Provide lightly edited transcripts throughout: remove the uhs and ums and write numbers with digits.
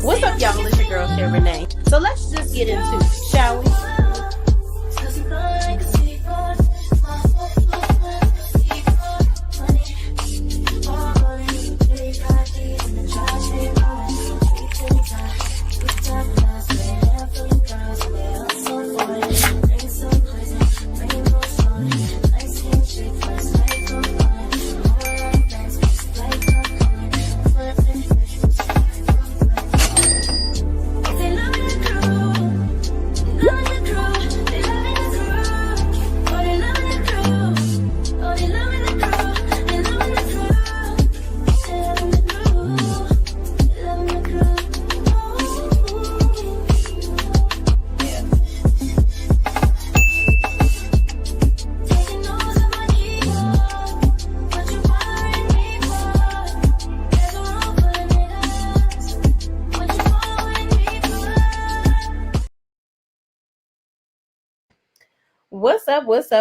What's up, y'all? It's your girl, Shay Renee. So let's just get into it, shall we?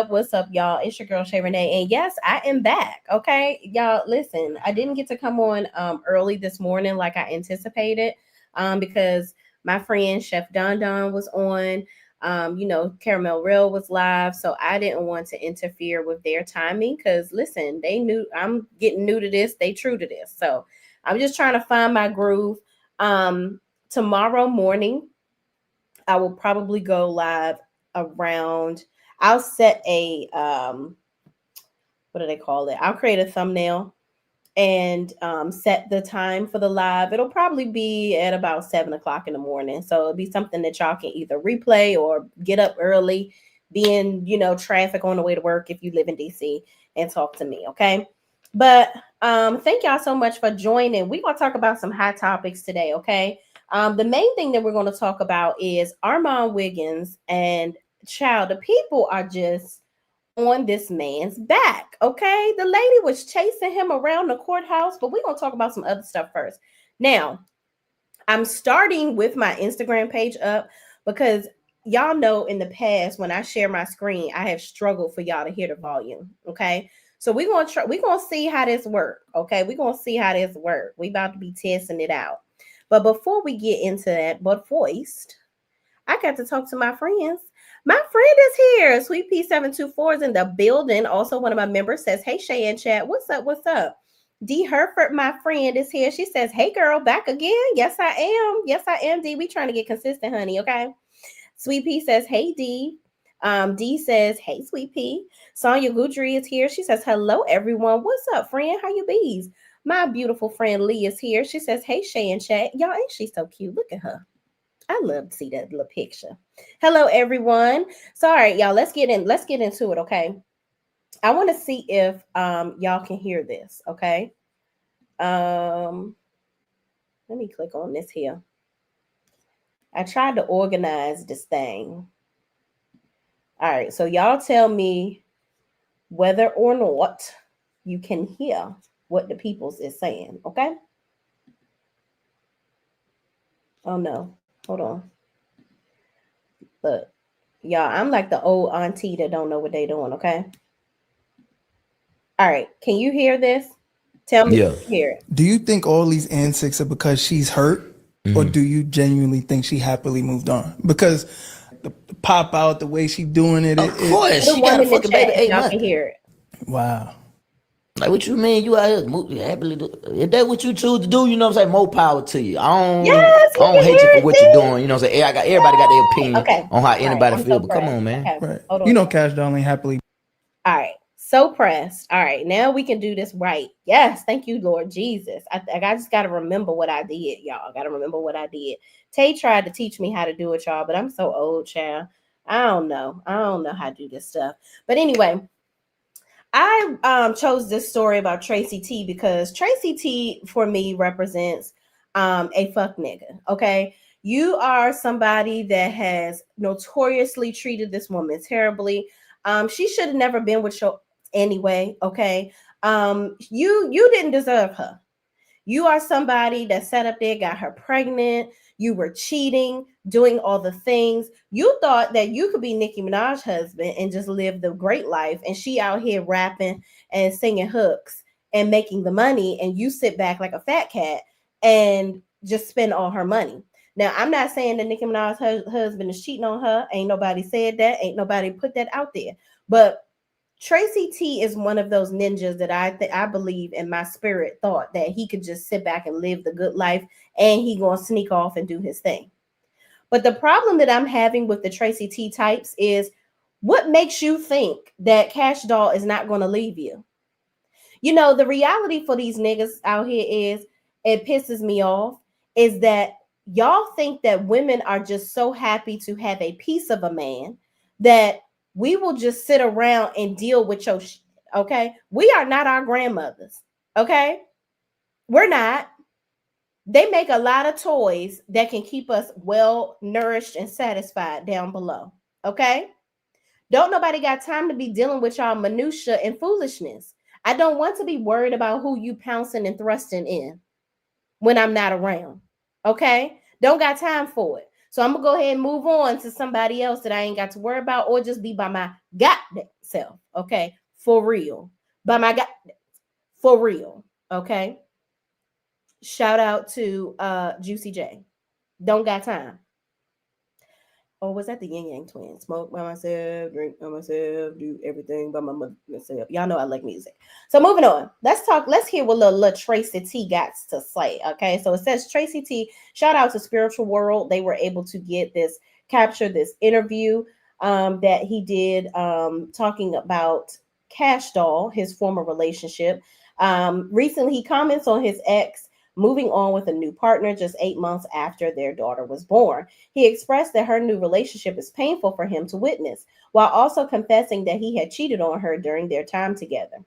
What's up, y'all? It's your girl, Shay Renee. And yes, I am back. Okay, y'all, listen, I didn't get to come on early this morning like I anticipated because my friend Chef Don Don was on. Caramel Rail was live. So I didn't want to interfere with their timing because, listen, they knew I'm getting new to this. They true to this. So I'm just trying to find my groove. Tomorrow morning, I will probably go live around. I'll set a what do they call it? I'll create a thumbnail and set the time for the live. It'll probably be at about 7:00 in the morning. So it'll be something that y'all can either replay or get up early, be in, traffic on the way to work if you live in DC, and talk to me. Okay. But thank y'all so much for joining. We're gonna talk about some hot topics today. Okay. The main thing that we're going to talk about is Armon Wiggins, and child, the people are just on this man's back. Okay. The lady was chasing him around the courthouse, but we're going to talk about some other stuff first. Now, I'm starting with my Instagram page up because y'all know in the past when I share my screen, I have struggled for y'all to hear the volume. Okay. So we're going to see how this works. Okay. We're going to see how this works. We about to be testing it out. But before we get into that, I got to talk to my friends. My friend is here. Sweet P724 is in the building. Also, one of my members says, hey, Shay and chat. What's up? What's up? D. Herford, my friend, is here. She says, hey, girl, back again. Yes, I am. Yes, I am, D. We trying to get consistent, honey. Okay. Sweet P says, hey, D. D says, hey, Sweet P. Sonia Goudry is here. She says, hello, everyone. What's up, friend? How you bees? My beautiful friend Lee is here. She says, hey, Shay and chat. Y'all, ain't she so cute? Look at her. I love to see that little picture. Hello, everyone. So, all right, y'all, let's get into it, okay? I want to see if y'all can hear this, okay? Let me click on this here. I tried to organize this thing. All right, so y'all tell me whether or not you can hear what the peoples is saying, okay? Oh no, hold on. But y'all, I'm like the old auntie that don't know what they doing, okay? All right, can you hear this? Tell me if you hear it. Do you think all these antics are because she's hurt, or do you genuinely think she happily moved on? Because the pop out, the way she doing it, of course, she got a fucking baby 8 months. Y'all can hear it. Wow. Like, what you mean? You out here moving happily? If that's what you choose to do, you know what I'm saying? More power to you. I don't hate you for what you're doing. You know what I'm saying? Everybody got their opinion on how anybody feel, but come on, man. Okay. Right. Cash Doll ain't happily. All right. So pressed. All right. Now we can do this right. Yes. Thank you, Lord Jesus. I just got to remember what I did, y'all. Got to remember what I did. Tay tried to teach me how to do it, y'all, but I'm so old, child. I don't know how to do this stuff. But anyway, I chose this story about Tracy T because Tracy T for me represents a fuck nigga. Okay. You are somebody that has notoriously treated this woman terribly. She should have never been with you anyway. Okay. You didn't deserve her. You are somebody that sat up there, got her pregnant. You were cheating, doing all the things. You thought that you could be Nicki Minaj's husband and just live the great life. And she out here rapping and singing hooks and making the money. And you sit back like a fat cat. And just spend all her money. Now, I'm not saying that Nicki Minaj's husband is cheating on her. Ain't nobody said that. Ain't nobody put that out there. But Tracy T is one of those ninjas that I believe in my spirit thought that he could just sit back and live the good life, and he gonna sneak off and do his thing. But the problem that I'm having with the Tracy T types is, what makes you think that Cash Doll is not going to leave you? You know, the reality for these niggas out here is, it pisses me off, is that y'all think that women are just so happy to have a piece of a man that we will just sit around and deal with your shit, okay? We are not our grandmothers, okay? We're not. They make a lot of toys that can keep us well nourished and satisfied down below, okay? Don't nobody got time to be dealing with y'all minutia and foolishness. I don't want to be worried about who you pouncing and thrusting in when I'm not around, okay? Don't got time for it. So I'm going to go ahead and move on to somebody else that I ain't got to worry about, or just be by my goddamn self, okay? For real. By my goddamn, for real, okay? Shout out to Juicy J. Don't got time. Or was that the Yin Yang Twins? Smoke by myself, drink by myself, do everything by myself. Y'all know I like music. So moving on. Let's hear what little Tracy T got to say. Okay. So it says Tracy T, shout out to Spiritual World. They were able to capture this interview that he did talking about Cash Doll, his former relationship. Recently he comments on his ex moving on with a new partner just 8 months after their daughter was born. He expressed that her new relationship is painful for him to witness, while also confessing that he had cheated on her during their time together.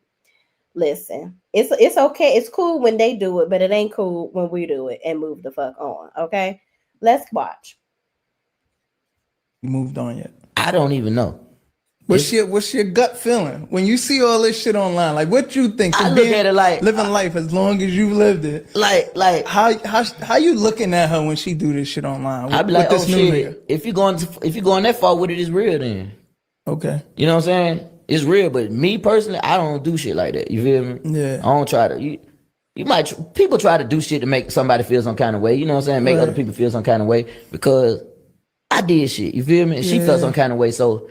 Listen, it's okay. It's cool when they do it, but it ain't cool when we do it and move the fuck on, okay? Let's watch. Moved on yet? I don't even know. What's your gut feeling when you see all this shit online? Like, what you think? I look at it like living life as long as you've lived it. Like how you looking at her when she do this shit online? I be like, oh shit. If you going that far with it, it's real then. Okay. You know what I'm saying? It's real, but me personally, I don't do shit like that. You feel me? Yeah. I don't try to. People try to do shit to make somebody feel some kind of way. You know what I'm saying? Make other people feel some kind of way because I did shit. You feel me? And she felt some kind of way. So,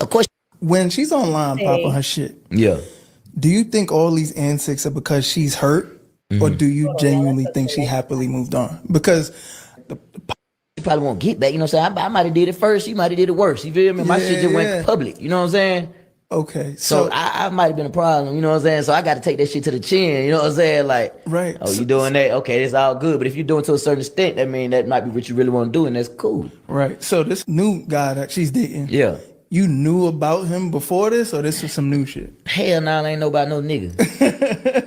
of course. When she's online popping her shit, do you think all these antics are because she's hurt, or do you genuinely think she happily moved on? Because she probably won't get back. You know what I'm saying? I might have did it first. She might have did it worse. You feel me? My shit just went public. You know what I'm saying? Okay. So I might have been a problem. You know what I'm saying? So I got to take that shit to the chin. You know what I'm saying? Like, right. Oh, you doing that? Okay, it's all good. But if you're doing to a certain extent, that mean that might be what you really want to do, and that's cool. Right. So this new guy that she's dating. Yeah. You knew about him before this, or this was some new shit? Hell no, I ain't know about no nigga.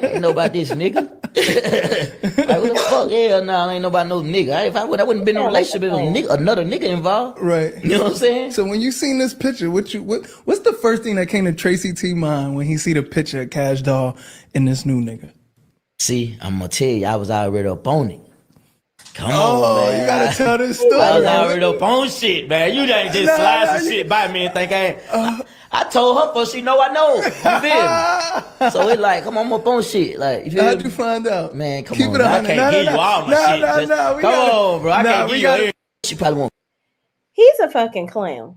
Ain't know about this nigga. Like, what the fuck? Hell no, I ain't know about no nigga. If I wouldn't have been in a relationship with another nigga involved. Right. You know what I'm saying? So when you seen this picture, what's the first thing that came to Tracy T mind when he see the picture of Cash Doll and this new nigga? See, I'm gonna tell you, I was already up on it. Come on, man. You gotta tell this story. I was already up on shit, man. You ain't just slide some shit by me and think I ain't. I told her for she know I know. You feel me? So it's like, come on, I'm up on shit. Like, you feel How'd me? you find out? Man, come on. I can't give you all my shit. Come on, bro. I can't give you all. She probably won't. He's a fucking clown.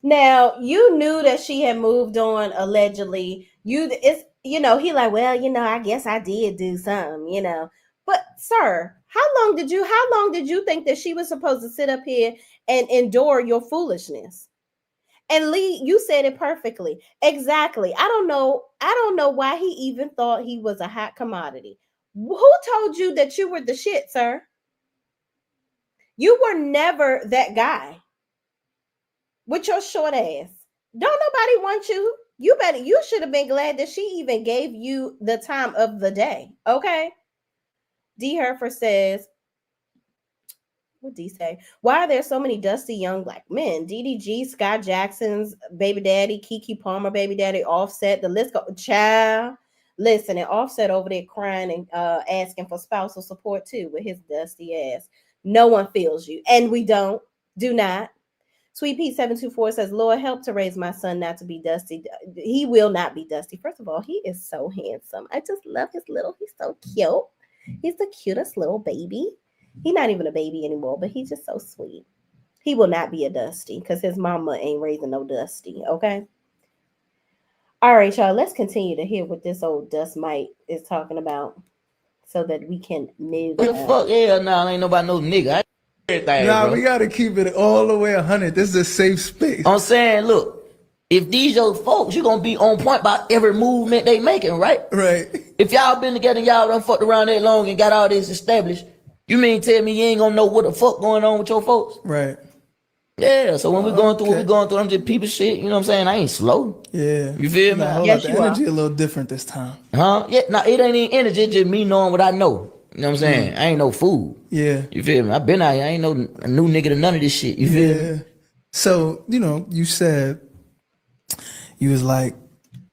Now, you knew that she had moved on allegedly. He like, well, I guess I did do something, But sir, how long did you think that she was supposed to sit up here and endure your foolishness? And Lee, you said it perfectly. Exactly. I don't know why he even thought he was a hot commodity. Who told you that you were the shit, sir? You were never that guy. With your short ass. Don't nobody want you. You should have been glad that she even gave you the time of the day. Okay. D. Herfer says, what D say? Why are there so many dusty young black men? DDG, Scott Jackson's baby daddy, Keke Palmer baby daddy, Offset, the list go. Child, listen, and Offset over there crying and asking for spousal support too with his dusty ass. No one feels you, and we do not. Sweet Pete 724 says, Lord, help to raise my son not to be dusty. He will not be dusty. First of all, he is so handsome. I just love he's so cute. He's the cutest little baby. He's not even a baby anymore, but he's just so sweet. He will not be a Dusty because his mama ain't raising no Dusty, okay? All right, y'all, let's continue to hear what this old Dust Mite is talking about so that we can move. What the fuck? Yeah, nah, ain't nobody no nigga. Nah, we gotta keep it all the way 100. This is a safe space. I'm saying, look, if these your folks, you gonna be on point by every movement they making, right? Right. If y'all been together and y'all done fucked around that long and got all this established, you mean tell me you ain't gonna know what the fuck going on with your folks? Right. Yeah, so when we going through what we going through, I'm just people shit, you know what I'm saying? I ain't slow. Yeah. You feel me? Yes, the energy a little different this time. Huh? Yeah, nah, it ain't even energy, it's just me knowing what I know. You know what I'm saying? I ain't no fool. Yeah. You feel me? I been out here, I ain't no new nigga to none of this shit. You feel me? So, you know, you said you was like,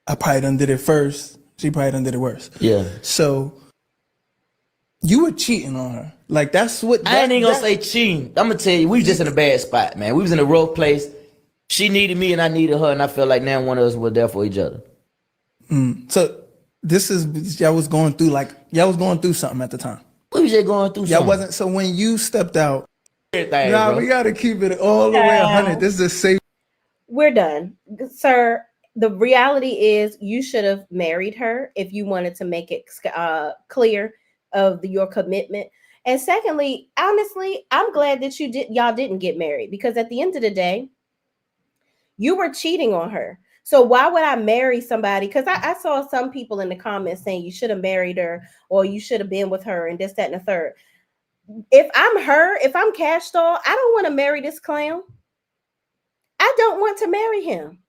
I probably done did it first. She probably done did it worse. Yeah. So you were cheating on her. Like that's what I ain't even gonna say cheating. I'm gonna tell you, we was just in a bad spot, man. We was in a rough place. She needed me and I needed her, and I felt like now one of us was there for each other. So this is y'all was going through something at the time. We was just going through something. Y'all wasn't, so when you stepped out, we gotta keep it all the way 100. This is a safe. We're done. Sir, the reality is you should have married her if you wanted to make it clear of your commitment. And secondly, honestly, I'm glad that y'all didn't get married, because at the end of the day, you were cheating on her. So why would I marry somebody? Because I saw some people in the comments saying you should have married her or you should have been with her and this, that, and the third. If I'm Cash Doll, I don't want to marry this clown. I don't want to marry him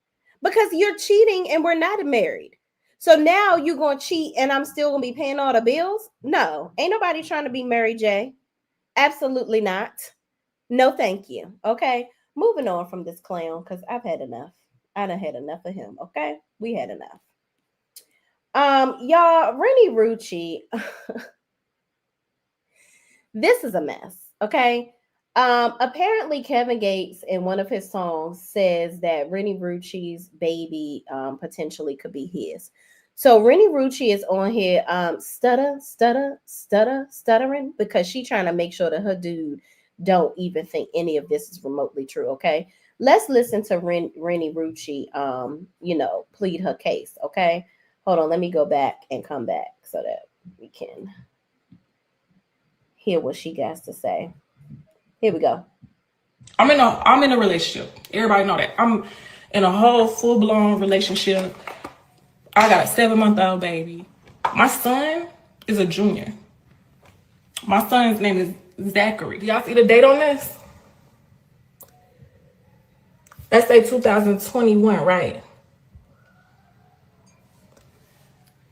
because you're cheating and we're not married. So now you're going to cheat and I'm still going to be paying all the bills? No, ain't nobody trying to be Mary J. Absolutely not. No, thank you. Okay, moving on from this clown because I've had enough. I done had enough of him. Okay, we had enough. Y'all, Rennie Rucci. This is a mess. Okay. Apparently Kevin Gates in one of his songs says that Rennie Rucci's baby potentially could be his. So Rennie Rucci is on here stuttering because she trying to make sure that her dude don't even think any of this is remotely true. Okay, let's listen to Rennie Rucci plead her case. Okay, hold on, let me go back and come back so that we can hear what she got to say. Here we go. I'm in a relationship. Everybody know that. I'm in a whole full-blown relationship. I got a 7-month-old baby. My son is a junior. My son's name is Zachary. Do y'all see the date on this? That's say 2021, right?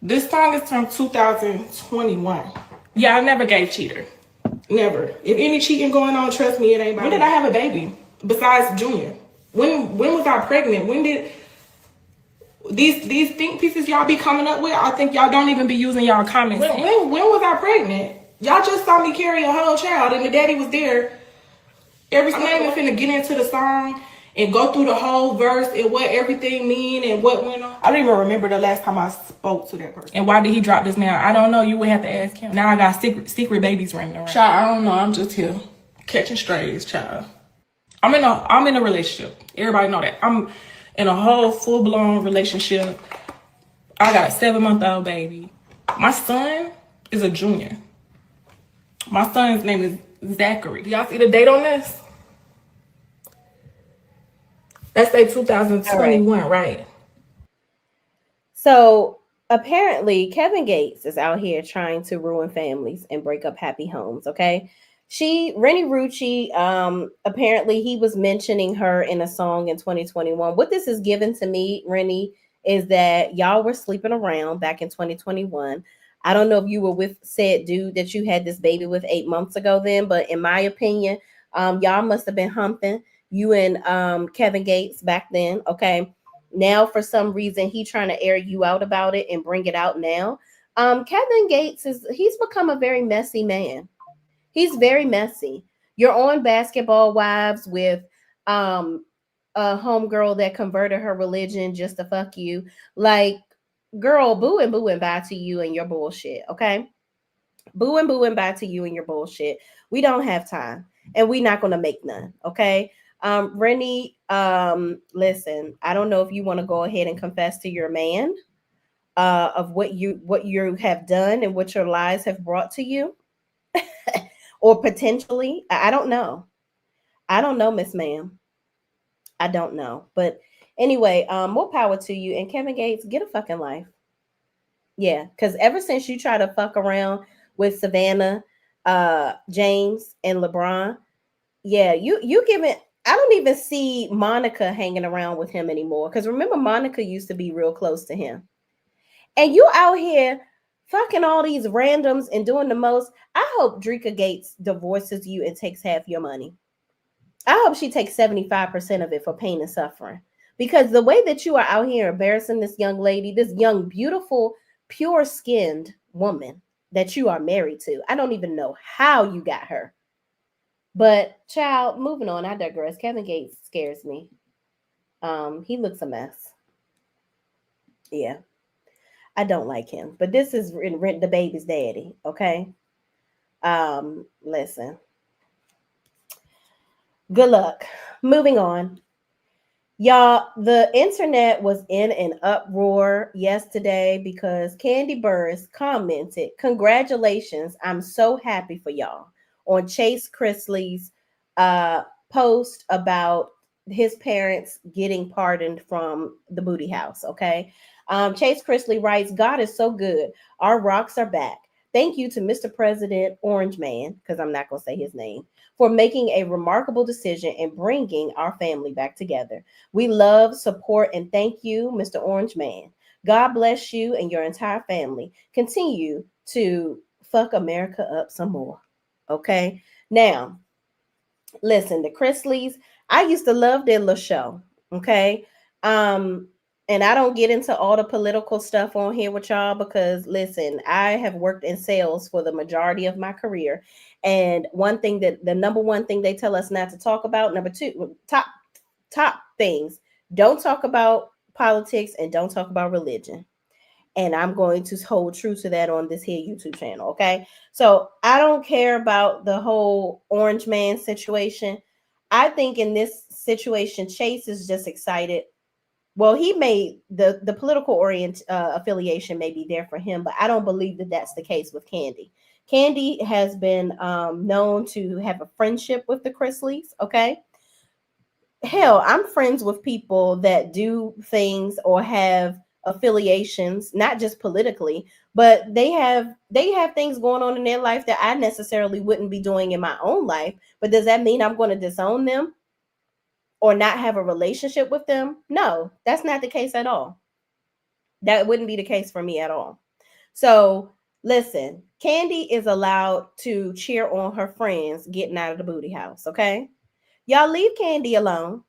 This song is from 2021. Yeah, I never gave cheater. Never. If any cheating going on, trust me, it ain't. When did I have a baby? Besides Junior. When was I pregnant? When did these think pieces y'all be coming up with? I think y'all don't even be using y'all comments. When was I pregnant? Y'all just saw me carry a whole child and the daddy was there. I'm not even finna get into the song and go through the whole verse and what everything mean and what went on. I don't even remember the last time I spoke to that person. And why did he drop this now? I don't know. You would have to ask him. Now I got secret babies running around. Child, I don't know. I'm just here catching strays, child. I'm in a relationship. Everybody know that. I'm in a whole full-blown relationship. I got a 7-month-old baby. My son is a junior. My son's name is Zachary. Do y'all see the date on this? That's say 2021, right? So apparently Kevin Gates is out here trying to ruin families and break up happy homes. Okay. Rennie Rucci, apparently he was mentioning her in a song in 2021. What this is given to me, Rennie, is that y'all were sleeping around back in 2021. I don't know if you were with said dude that you had this baby with 8 months ago then, but in my opinion, y'all must have been humping, you and Kevin Gates back then. Okay. Now, for some reason, he's trying to air you out about it and bring it out now. Kevin Gates he's become a very messy man. He's very messy. You're on Basketball Wives with a homegirl that converted her religion just to fuck you. Like, girl, boo and bye to you and your bullshit. Okay. booing bye to you and your bullshit. We don't have time, and we're not gonna make none. Okay. Rennie, listen, I don't know if you want to go ahead and confess to your man of what you have done and what your lies have brought to you, or potentially. I don't know. I don't know, Miss Ma'am. I don't know. But anyway, more power to you. And Kevin Gates, get a fucking life. Yeah, because ever since you try to fuck around with Savannah, James, and LeBron, yeah, you giving. I don't even see Monica hanging around with him anymore. Because remember, Monica used to be real close to him. And you out here fucking all these randoms and doing the most. I hope Drika Gates divorces you and takes half your money. I hope she takes 75% of it for pain and suffering. Because the way that you are out here embarrassing this young lady, this young, beautiful, pure skinned woman that you are married to, I don't even know how you got her. But child, moving on, I digress. Kevin Gates scares me. He looks a mess. Yeah. I don't like him. But this is the baby's daddy, okay? Listen. Good luck. Moving on. Y'all, the internet was in an uproar yesterday because Candy Burris commented, "Congratulations, I'm so happy for y'all," on Chase Chrisley's post about his parents getting pardoned from the booty house, okay? Chase Chrisley writes, "God is so good. Our rocks are back. Thank you to Mr. President Orange Man," because I'm not going to say his name, "for making a remarkable decision and bringing our family back together. We love, support, and thank you, Mr. Orange Man. God bless you and your entire family. Continue to fuck America up some more." Okay? Now, listen, the Chrisleys, I used to love their little show. Okay? And I don't get into all the political stuff on here with y'all because, listen, I have worked in sales for the majority of my career. And the number one thing they tell us not to talk about, number two, top things, don't talk about politics and don't talk about religion. And I'm going to hold true to that on this here YouTube channel, okay? So I don't care about the whole Orange Man situation. I think in this situation, Chase is just excited. Well, he made the political affiliation may be there for him, but I don't believe that that's the case with Candy. Candy has been known to have a friendship with the Chrisleys, okay? Hell, I'm friends with people that do things or have affiliations, not just politically, but they have things going on in their life that I necessarily wouldn't be doing in my own life. But does that mean I'm going to disown them or not have a relationship with them? No, that's not the case at all. That wouldn't be the case for me at all. So listen, Candy is allowed to cheer on her friends getting out of the booty house, okay? Y'all leave Candy alone.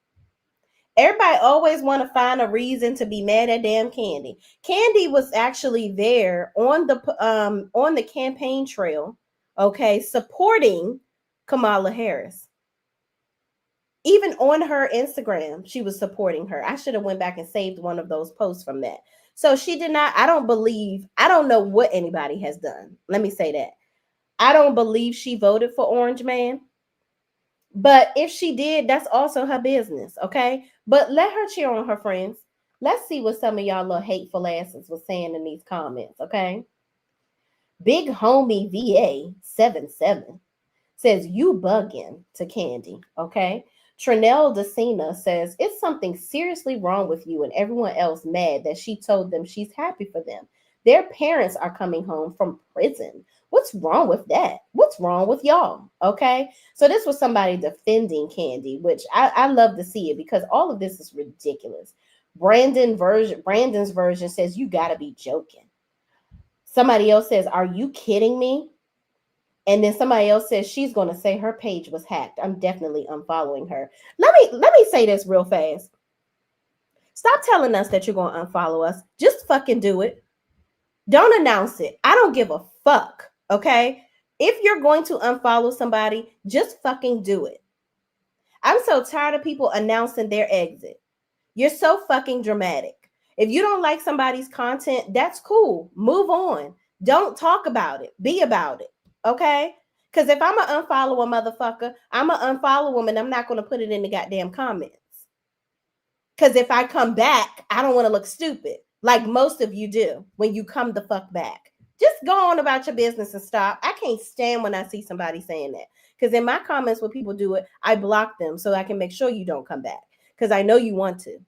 Everybody always want to find a reason to be mad at damn Candy. Candy was actually there on the campaign trail, okay, supporting Kamala Harris. Even on her Instagram, she was supporting her. I should have went back and saved one of those posts from that. So she did not, I don't know what anybody has done. Let me say that. I don't believe she voted for Orange Man. But if she did, that's also her business, okay? But let her cheer on her friends. Let's see what some of y'all little hateful asses was saying in these comments, okay? Big Homie VA 77 says, "You bugging," to Candy, okay? Trinell DeCina says, "It's something seriously wrong with you and everyone else mad that she told them she's happy for them. Their parents are coming home from prison. What's wrong with that? What's wrong with y'all?" Okay. So this was somebody defending Candy, which I love to see it because all of this is ridiculous. Brandon's version says, "You gotta be joking." Somebody else says, "Are you kidding me?" And then somebody else says she's going to say her page was hacked. I'm definitely unfollowing her. Let me say this real fast. Stop telling us that you're going to unfollow us. Just fucking do it. Don't announce it. I don't give a fuck. Okay? If you're going to unfollow somebody, just fucking do it. I'm so tired of people announcing their exit. You're so fucking dramatic. If you don't like somebody's content, that's cool. Move on. Don't talk about it. Be about it. Okay? Because if I'm going to unfollow a motherfucker, I'm going to unfollow him and I'm not going to put it in the goddamn comments. Because if I come back, I don't want to look stupid like most of you do when you come the fuck back. Just go on about your business and stop. I can't stand when I see somebody saying that. Because in my comments, when people do it, I block them so I can make sure you don't come back. Because I know you want to.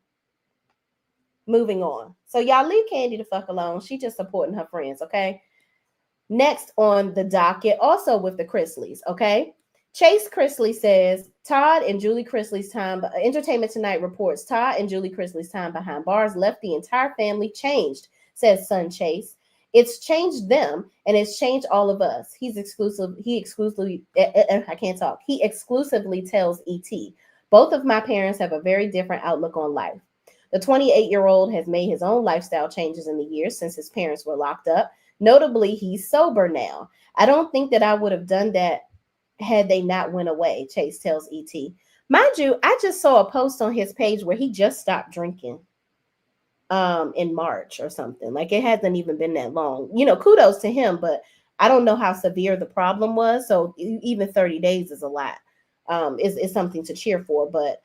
Moving on. So y'all leave Candy the fuck alone. She just supporting her friends, okay? Next on the docket, also with the Chrisleys, okay? Chase Chrisley says, Todd and Julie Chrisley's time, Entertainment Tonight reports, Todd and Julie Chrisley's time behind bars left the entire family changed, says son Chase. It's changed them and it's changed all of us. He exclusively tells ET. Both of my parents have a very different outlook on life. The 28-year-old has made his own lifestyle changes in the years since his parents were locked up. Notably, he's sober now. I don't think that I would have done that had they not went away, Chase tells ET. Mind you, I just saw a post on his page where he just stopped drinking in March or something. Like, it hasn't even been that long. You know, kudos to him, but I don't know how severe the problem was. So even 30 days is a lot. Is something to cheer for. But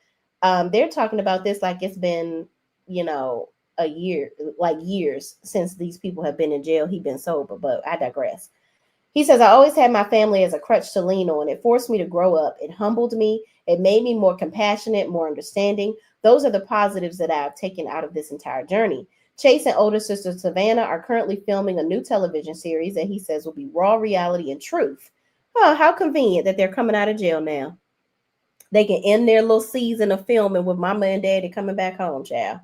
they're talking about this like it's been, you know, a year, like years since these people have been in jail. He's been sober, but I digress. He says, I always had my family as a crutch to lean on. It forced me to grow up. It humbled me. It made me more compassionate, more understanding. Those are the positives that I've taken out of this entire journey. Chase and older sister Savannah are currently filming a new television series that he says will be raw reality and truth. Oh, how convenient that they're coming out of jail now. They can end their little season of filming with mama and daddy coming back home, child.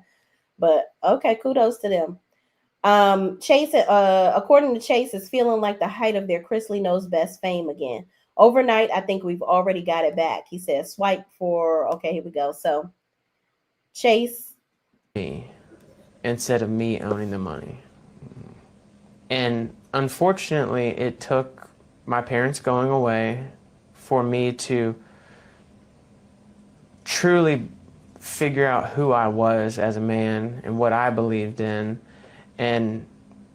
But okay, kudos to them. Chase, according to Chase, is feeling like the height of their Chrisley Knows Best fame again. Overnight, I think we've already got it back. He says, swipe for, okay, here we go. So, Chase. Instead of me owning the money. And unfortunately, it took my parents going away for me to truly figure out who I was as a man and what I believed in, and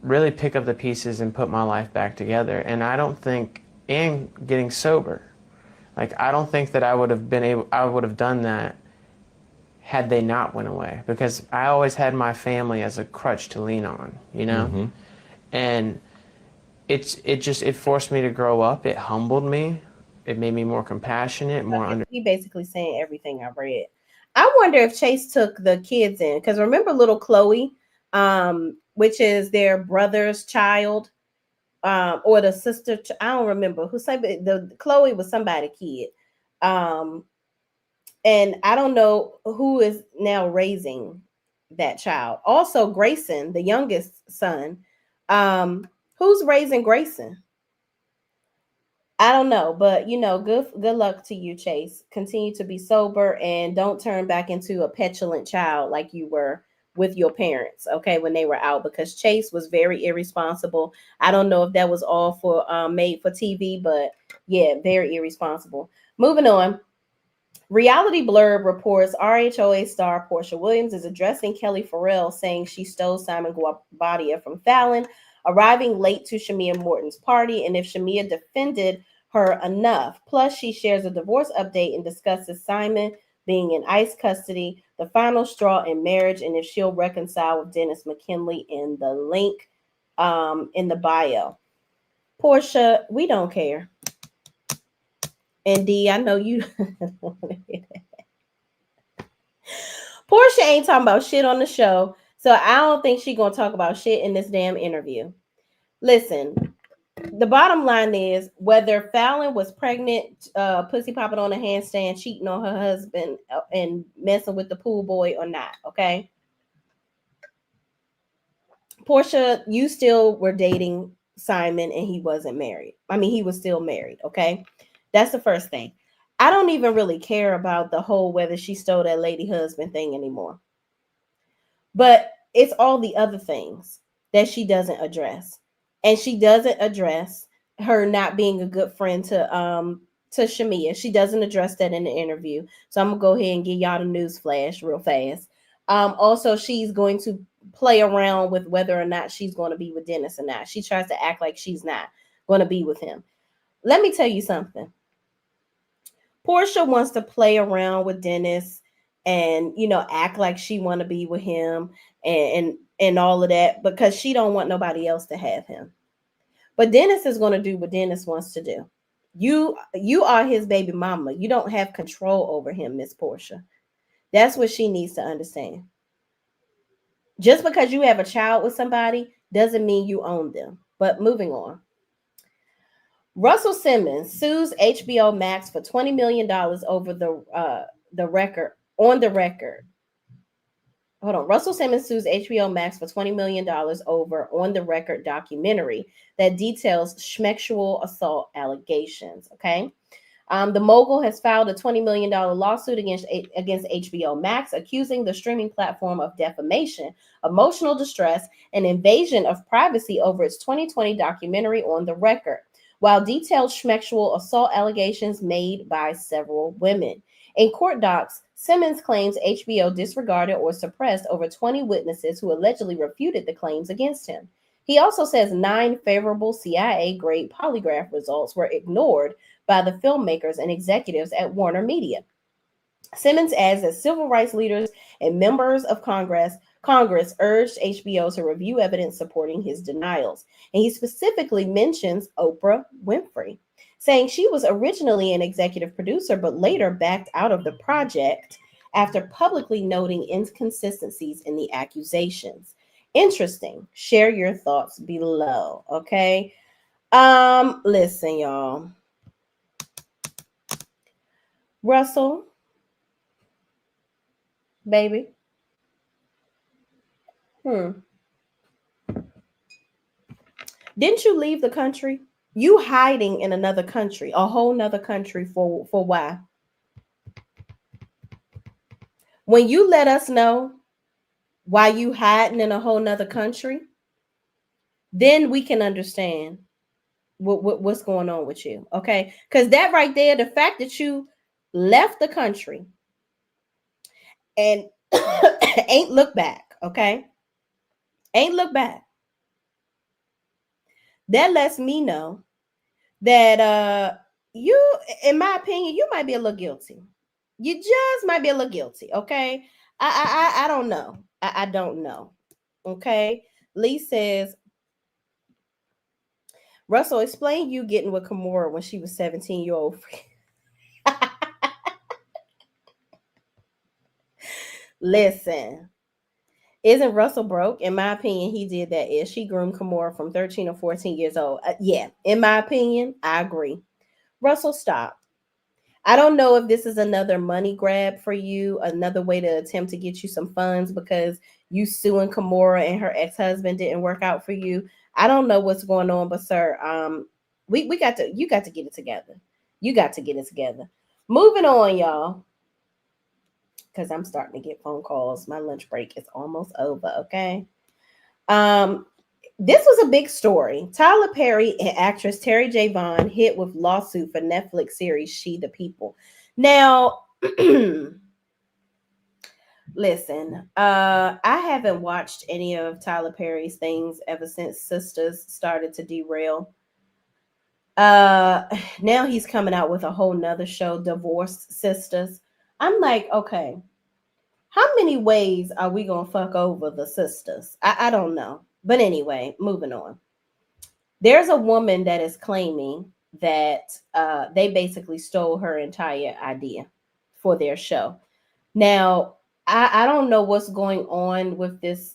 really pick up the pieces and put my life back together. And I don't think, and getting sober, like, I don't think that I would have done that had they not went away, because I always had my family as a crutch to lean on, you know? Mm-hmm. And it forced me to grow up. It humbled me. It made me more compassionate, more He basically saying everything I read. I wonder if Chase took the kids in, because remember little Chloe, which is their brother's child, or the sister. I don't remember who said the Chloe was somebody's kid, and I don't know who is now raising that child. Also, Grayson, the youngest son, who's raising Grayson? I don't know, but you know, good luck to you, Chase. Continue to be sober and don't turn back into a petulant child like you were with your parents, okay, when they were out, because Chase was very irresponsible. I don't know if that was all for made for TV, but yeah, very irresponsible. Moving on. Reality Blurb reports RHOA star Portia Williams is addressing Kelly Farrell, saying she stole Simon Guobadia from Fallon, arriving late to Shamia Morton's party, and if Shamia defended her enough. Plus, she shares a divorce update and discusses Simon being in ICE custody, the final straw in marriage, and if she'll reconcile with Dennis McKinley in the link in the bio. Portia, we don't care. And D, I know you don't want to hear that. Portia ain't talking about shit on the show, so I don't think she's gonna talk about shit in this damn interview. Listen, the bottom line is whether Fallon was pregnant, pussy popping on a handstand, cheating on her husband, and messing with the pool boy or not, okay? Portia, you still were dating Simon and he wasn't married. I mean, he was still married, okay? That's the first thing. I don't even really care about the whole whether she stole that lady husband thing anymore. But it's all the other things that she doesn't address. And she doesn't address her not being a good friend to Shamia. She doesn't address that in the interview. So I'm going to go ahead and give y'all the news flash real fast. Also, she's going to play around with whether or not she's going to be with Dennis or not. She tries to act like she's not going to be with him. let me tell you something. Portia wants to play around with Dennis and, you know, act like she want to be with him and all of that because she don't want nobody else to have him. But Dennis is going to do what Dennis wants to do. You are his baby mama. You don't have control over him, Miss Portia. That's what she needs to understand. Just because you have a child with somebody doesn't mean you own them. But moving on. Russell Simmons sues HBO Max for $20 million over the record on the record. Hold on. Russell Simmons sues HBO Max for $20 million over on the record documentary that details sexual assault allegations. Okay. The mogul has filed a $20 million lawsuit against HBO Max, accusing the streaming platform of defamation, emotional distress, and invasion of privacy over its 2020 documentary On the Record, while detailed sexual assault allegations made by several women. In court docs, Simmons claims HBO disregarded or suppressed over 20 witnesses who allegedly refuted the claims against him. He also says 9 favorable CIA-grade polygraph results were ignored by the filmmakers and executives at Warner Media. Simmons adds that civil rights leaders and members of Congress urged HBO to review evidence supporting his denials. And he specifically mentions Oprah Winfrey, saying she was originally an executive producer but later backed out of the project after publicly noting inconsistencies in the accusations. Interesting. Share your thoughts below, okay? Listen, y'all. Russell, baby. Didn't you leave the country? You hiding in another country, a whole nother country for why? When you let us know why you hiding in a whole nother country, then we can understand what's going on with you, okay? Because that right there, the fact that you left the country and ain't look back, okay? Ain't look back. That lets me know that you, in my opinion, you might be a little guilty. You just might be a little guilty, okay? I don't know. I don't know. Okay. Lee says, Russell, explain you getting with Kimora when she was 17-year-old. Listen, isn't Russell broke? In my opinion, he did that. Is she groomed Kimora from 13 or 14 years old? Yeah, in my opinion, I agree. Russell, stop. I don't know if this is another money grab for you, another way to attempt to get you some funds because you suing Kimora and her ex-husband didn't work out for you. I don't know what's going on, but sir, you got to get it together. You got to get it together. Moving on, y'all, because I'm starting to get phone calls. My lunch break is almost over. Okay. This was a big story. Tyler Perry and actress Terry J. Vaughn hit with lawsuit for Netflix series She the People. Now, listen, I haven't watched any of Tyler Perry's things ever since Sisters started to derail. Now he's coming out with a whole nother show, Divorced Sisters. I'm like, okay, how many ways are we gonna fuck over the sisters? I don't know. But anyway, moving on. There's a woman that is claiming that they basically stole her entire idea for their show. Now, I don't know what's going on with this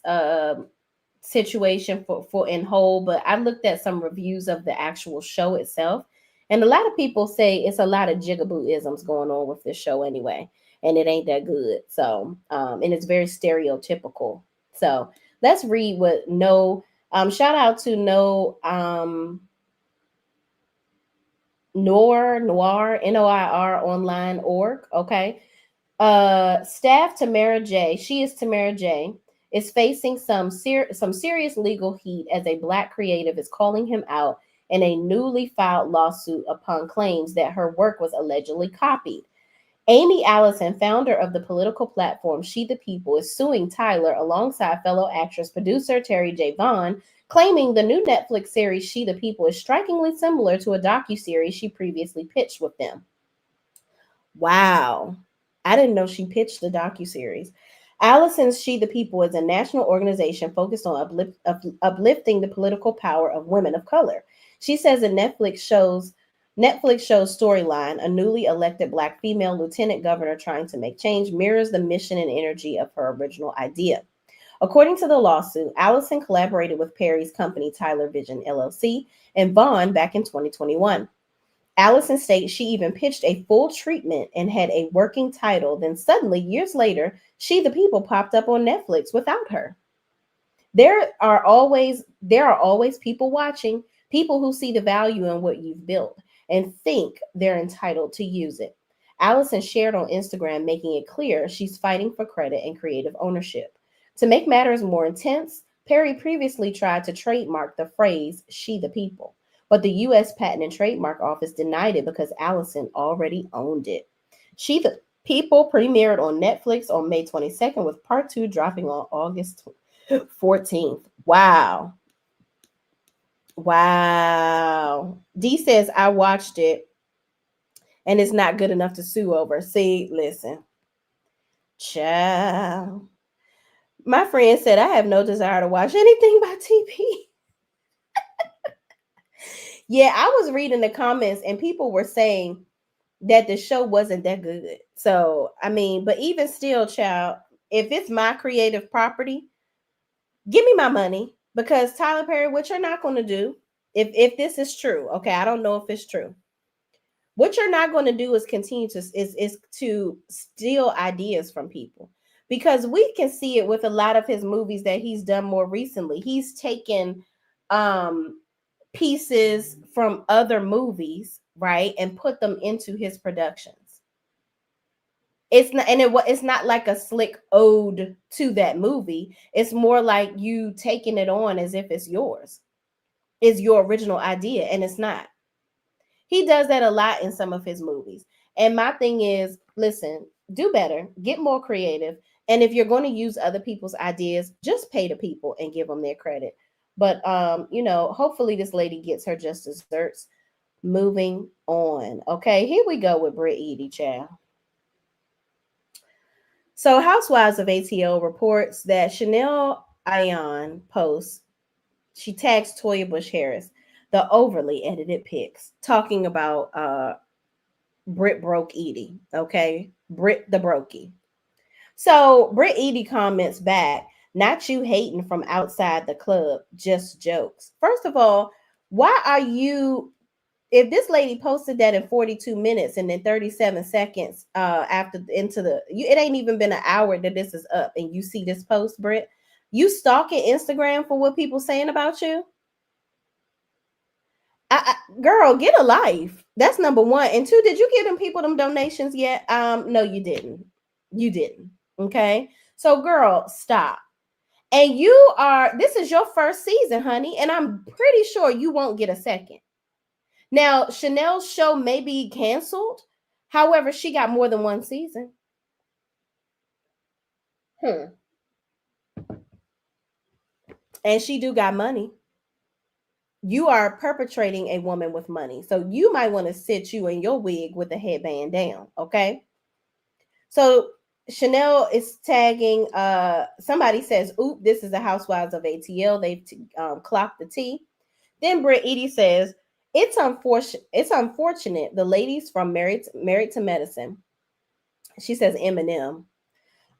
situation for in whole, but I looked at some reviews of the actual show itself, and a lot of people say it's a lot of jigaboo-isms going on with this show anyway, and it ain't that good. So, and it's very stereotypical. So let's read what shout out to Noir, NOIR online.org. Okay. Staff Tamara J. She is Tamara J. is facing some serious legal heat as a Black creative is calling him out in a newly filed lawsuit upon claims that her work was allegedly copied. Amy Allison, founder of the political platform She the People, is suing Tyler alongside fellow actress producer Terry J. Vaughn, claiming the new Netflix series She the People is strikingly similar to a docuseries she previously pitched with them. Wow. I didn't know she pitched the docuseries. Allison's She the People is a national organization focused on uplifting the political power of women of color. She says the Netflix show's storyline, a newly elected Black female lieutenant governor trying to make change, mirrors the mission and energy of her original idea. According to the lawsuit, Allison collaborated with Perry's company, Tyler Vision LLC, and Vaughn back in 2021. Allison states she even pitched a full treatment and had a working title. Then suddenly, years later, She the People popped up on Netflix without her. There are always people watching, people who see the value in what you've built and think they're entitled to use it. Allison shared on Instagram, making it clear she's fighting for credit and creative ownership. To make matters more intense, Perry previously tried to trademark the phrase She the People, but the U.S. Patent and Trademark Office denied it because Allison already owned it. She the People premiered on Netflix on May 22nd, with part 2 dropping on August 14th. Wow. D says, I watched it and it's not good enough to sue over. See, listen. Child. My friend said, I have no desire to watch anything by TP. Yeah, I was reading the comments and people were saying that the show wasn't that good. So, I mean, but even still, child, if it's my creative property, give me my money, because Tyler Perry, what you're not going to do, if this is true, okay, I don't know if it's true. What you're not going to do is continue to to steal ideas from people, because we can see it with a lot of his movies that he's done more recently. He's taken pieces from other movies, right, and put them into his productions. It's not, and it's not like a slick ode to that movie. It's more like you taking it on as if it's yours. It's your original idea, and it's not. He does that a lot in some of his movies. And my thing is, listen, do better, get more creative. And if you're going to use other people's ideas, just pay the people and give them their credit. But hopefully this lady gets her just desserts. Moving on. Okay, here we go with Britt Edie, child. So Housewives of ATL reports that Chanel Ayan posts, she tags Toya Bush Harris, the overly edited pics, talking about Britt broke Edie. Okay, Britt the brokey. So Britt Edie comments back, not you hating from outside the club, just jokes. First of all, why are you, if this lady posted that in 42 minutes and then 37 seconds it ain't even been an hour that this is up, and you see this post, Britt, you stalking Instagram for what people saying about you? Girl, get a life. That's number one. And two, did you give them people them donations yet? No, you didn't. Okay. So girl, stop. And this is your first season, honey, and I'm pretty sure you won't get a second. Now, Chanel's show may be canceled. However, she got more than one season. And she do got money. You are perpetrating a woman with money. So you might want to sit you in your wig with the headband down, okay? So Chanel is tagging, somebody says, oop, this is the Housewives of ATL. They've clocked the T. Then Britt Edie says, it's unfortunate the ladies from Married to Medicine, she says Eminem,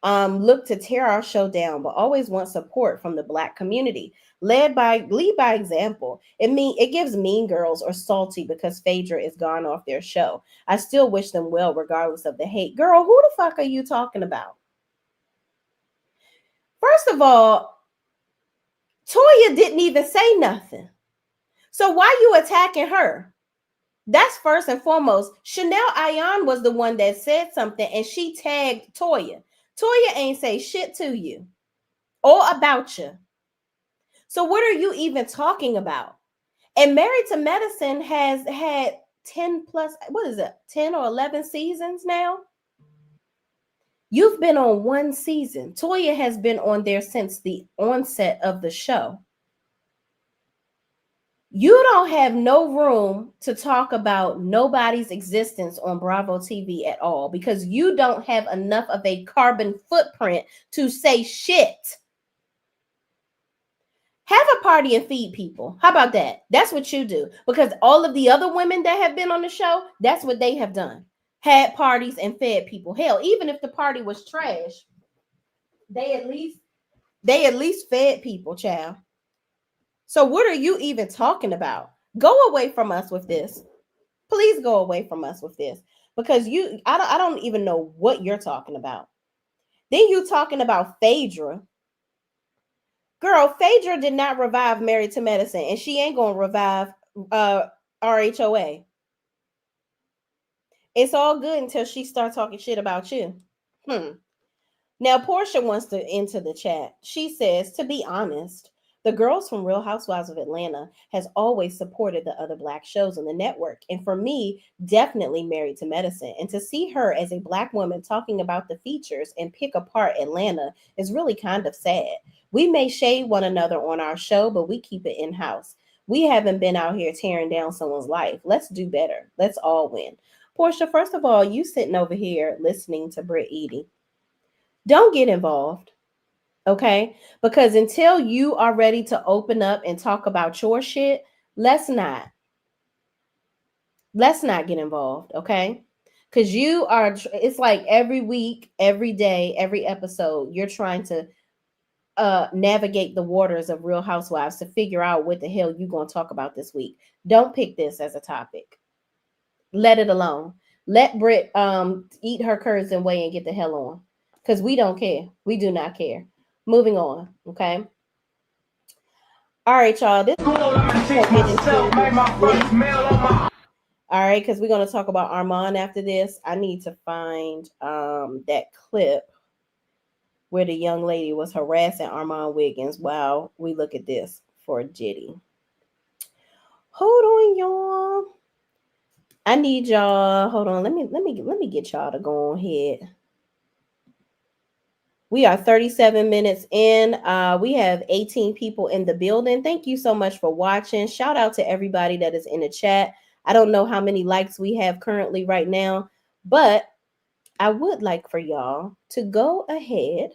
look to tear our show down, but always want support from the Black community. Lead by example. It gives Mean Girls or Salty because Phaedra is gone off their show. I still wish them well regardless of the hate. Girl, who the fuck are you talking about? First of all, Toya didn't even say nothing. So why you attacking her? That's first and foremost. Chanel Ayan was the one that said something, and she tagged Toya. Toya ain't say shit to you or about you. So what are you even talking about? And Married to Medicine has had 10 plus, 10 or 11 seasons now. You've been on one season. Toya has been on there since the onset of the show. You don't have no room to talk about nobody's existence on Bravo TV at all because you don't have enough of a carbon footprint to say shit. Have a party and feed people. How about that? That's what you do. Because all of the other women that have been on the show, that's what they have done. Had parties and fed people. Hell, even if the party was trash, they at least fed people, child. So what are you even talking about? Go away from us with this. Please go away from us with this. Because I don't even know what you're talking about. Then you talking about Phaedra. Girl, Phaedra did not revive Married to Medicine, and she ain't gonna revive RHOA. It's all good until she starts talking shit about you. Now, Portia wants to enter the chat. She says, to be honest, the girls from Real Housewives of Atlanta has always supported the other Black shows on the network. And for me, definitely Married to Medicine. And to see her as a Black woman talking about the features and pick apart Atlanta is really kind of sad. We may shade one another on our show, but we keep it in-house. We haven't been out here tearing down someone's life. Let's do better. Let's all win. Portia, first of all, you sitting over here listening to Britt Edie. Don't get involved, okay? Because until you are ready to open up and talk about your shit, let's not get involved, okay? Because it's like every week, every day, every episode, you're trying to navigate the waters of Real Housewives to figure out what the hell you're going to talk about this week. Don't pick this as a topic. Let it alone. Let Britt eat her curds and weigh and get the hell on. Because we don't care. We do not care. Moving on, okay? All right, y'all. All right, because we're going to talk about Armon after this. I need to find that clip where the young lady was harassing Armon Wiggins while we look at this for Diddy. Hold on, y'all. I need y'all. Hold on. Let me get y'all to go ahead. We are 37 minutes in. We have 18 people in the building. Thank you so much for watching. Shout out to everybody that is in the chat. I don't know how many likes we have currently right now, but I would like for y'all to go ahead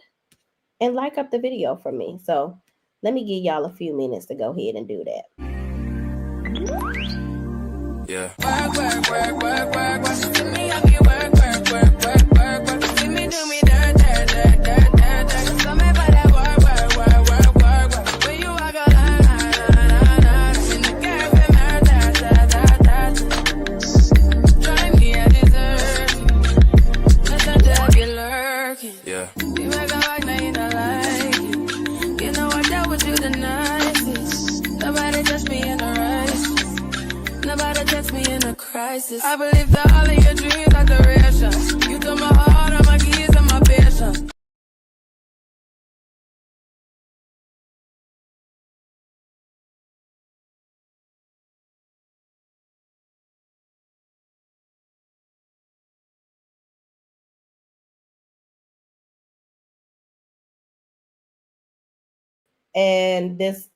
and like up the video for me. So let me give y'all a few minutes to go ahead and do that. Yeah. I believe that all of your dreams are duration. You took my heart, all my keys, and my patience. And this,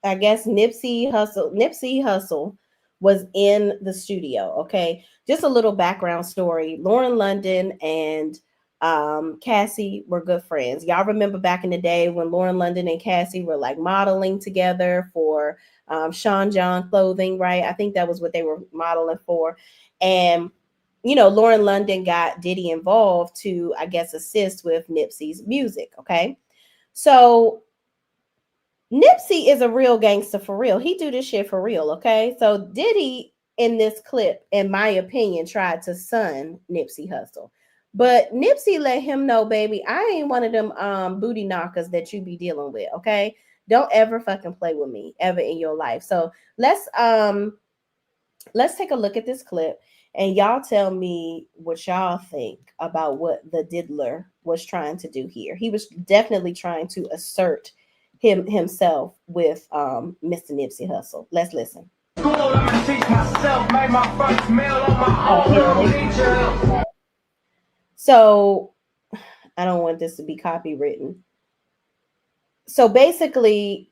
I guess, Nipsey Hussle was in the studio. Okay, just a little background story. Lauren London and Cassie were good friends. Y'all remember back in the day when Lauren London and Cassie were like modeling together for Sean John clothing, right? I think that was what they were modeling for. And you know, Lauren London got Diddy involved to, I guess, assist with Nipsey's music. Okay, so Nipsey is a real gangster for real. He do this shit for real, okay? So Diddy, in this clip, in my opinion, tried to son Nipsey Hussle. But Nipsey let him know, baby, I ain't one of them booty knockers that you be dealing with, okay? Don't ever fucking play with me ever in your life. So let's take a look at this clip and y'all tell me what y'all think about what the diddler was trying to do here. He was definitely trying to assert himself with Mr. Nipsey Hussle. Let's listen. So I don't want this to be copywritten. So basically,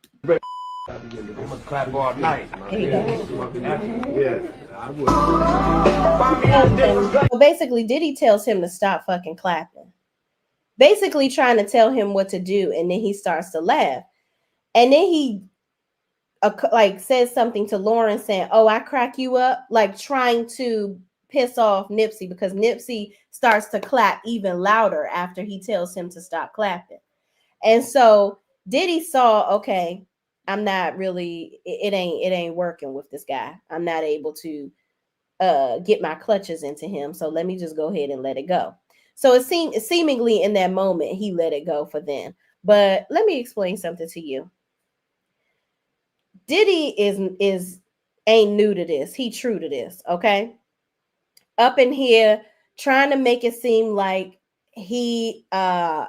clap all night. So basically, Diddy tells him to stop fucking clapping. Basically trying to tell him what to do, and then he starts to laugh. And then he like says something to Lauren saying, "Oh, I crack you up," like trying to piss off Nipsey, because Nipsey starts to clap even louder after he tells him to stop clapping. And so Diddy saw, okay, I'm not really, it ain't working with this guy. I'm not able to get my clutches into him. So let me just go ahead and let it go. So it seemed seemingly in that moment he let it go for then. But let me explain something to you. Diddy is ain't new to this. He true to this, okay? Up in here trying to make it seem like he I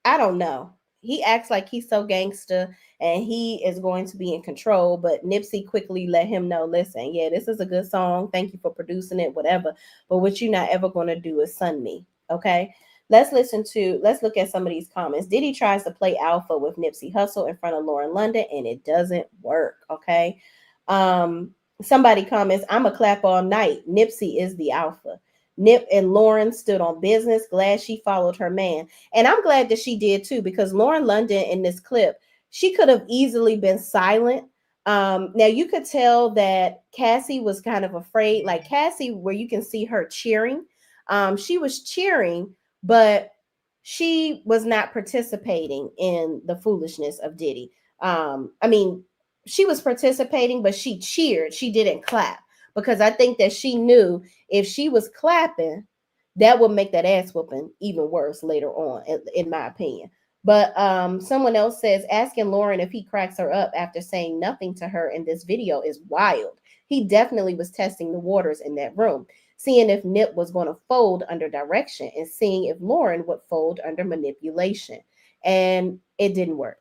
don't know. He acts like he's so gangster and he is going to be in control, but Nipsey quickly let him know, listen, yeah, this is a good song. Thank you for producing it, whatever. But what you're not ever going to do is sun me, okay? Let's look at some of these comments. Diddy tries to play alpha with Nipsey Hussle in front of Lauren London, and it doesn't work, okay? Somebody comments, I'm a clap all night. Nipsey is the alpha. Nip and Lauren stood on business. Glad she followed her man. And I'm glad that she did too, because Lauren London in this clip, she could have easily been silent. Now you could tell that Cassie was kind of afraid, like Cassie, where you can see her cheering. She was cheering, but she was not participating in the foolishness of Diddy. I mean, she was participating, but she cheered. She didn't clap, because I think that she knew if she was clapping, that would make that ass whooping even worse later on, in my opinion. But someone else says, asking Lauren if he cracks her up after saying nothing to her in this video is wild. He definitely was testing the waters in that room, seeing if Nip was going to fold under direction and seeing if Lauren would fold under manipulation. And it didn't work.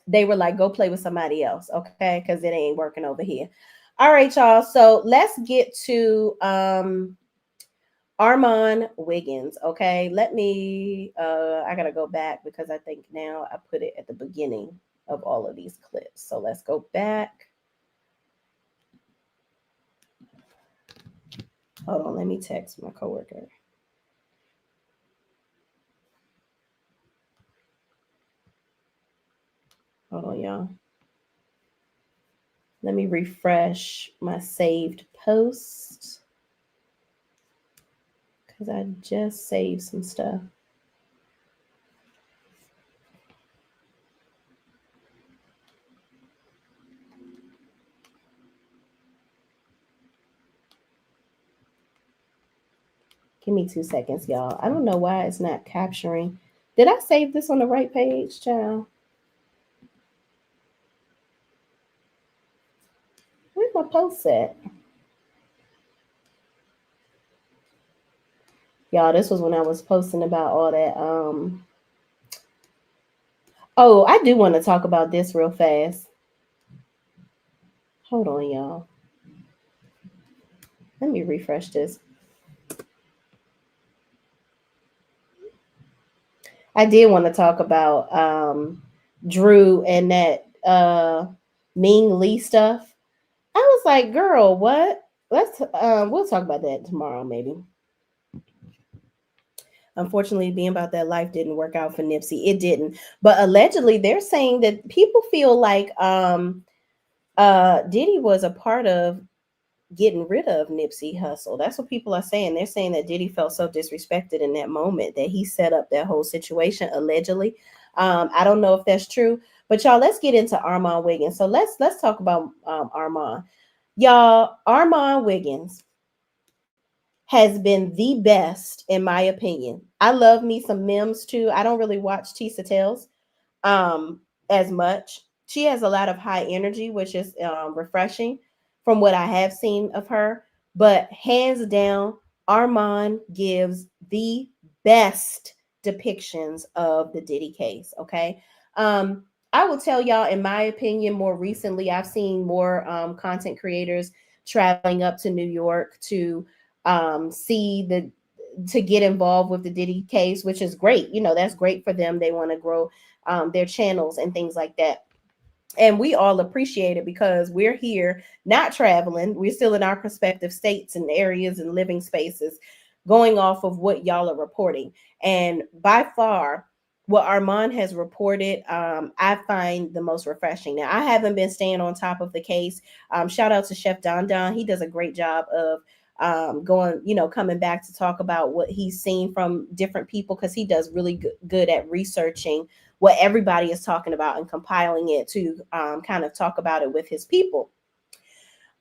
They were like, go play with somebody else, okay? Because it ain't working over here. All right, y'all. So let's get to Armon Wiggins. Okay, let me I gotta go back because I think now I put it at the beginning of all of these clips. So let's go back. Hold on, let me text my coworker. Hold on, y'all. Let me refresh my saved post, because I just saved some stuff. Give me 2 seconds, y'all. I don't know why it's not capturing. Did I save this on the right page, child? Where's my post at? Y'all, this was when I was posting about all that. Oh, I do want to talk about this real fast. Hold on, y'all. Let me refresh this. I did want to talk about Drew and that Ming Lee stuff. I was like, girl, what? Let's we'll talk about that tomorrow, maybe. Unfortunately, being about that life didn't work out for Nipsey. It didn't. But allegedly, they're saying that people feel like Diddy was a part of getting rid of Nipsey Hussle. That's what people are saying. They're saying that Diddy felt so disrespected in that moment that he set up that whole situation, allegedly. I don't know if that's true, but y'all, let's get into Armon Wiggins. So let's talk about Armon. Y'all, Armon Wiggins has been the best, in my opinion. I love me some memes too. I don't really watch Tisa Tells as much. She has a lot of high energy, which is refreshing from what I have seen of her. But hands down, Armon gives the best depictions of the Diddy case. Okay. I will tell y'all, in my opinion, more recently, I've seen more content creators traveling up to New York to see to get involved with the Diddy case, which is great. You know, that's great for them. They want to grow their channels and things like that. And we all appreciate it because we're here, not traveling. We're still in our prospective states and areas and living spaces, going off of what y'all are reporting. And by far, what Armon has reported, I find the most refreshing. Now, I haven't been staying on top of the case. Shout out to Chef Don Don. He does a great job of coming back to talk about what he's seen from different people, because he does really good at researching what everybody is talking about and compiling it to kind of talk about it with his people.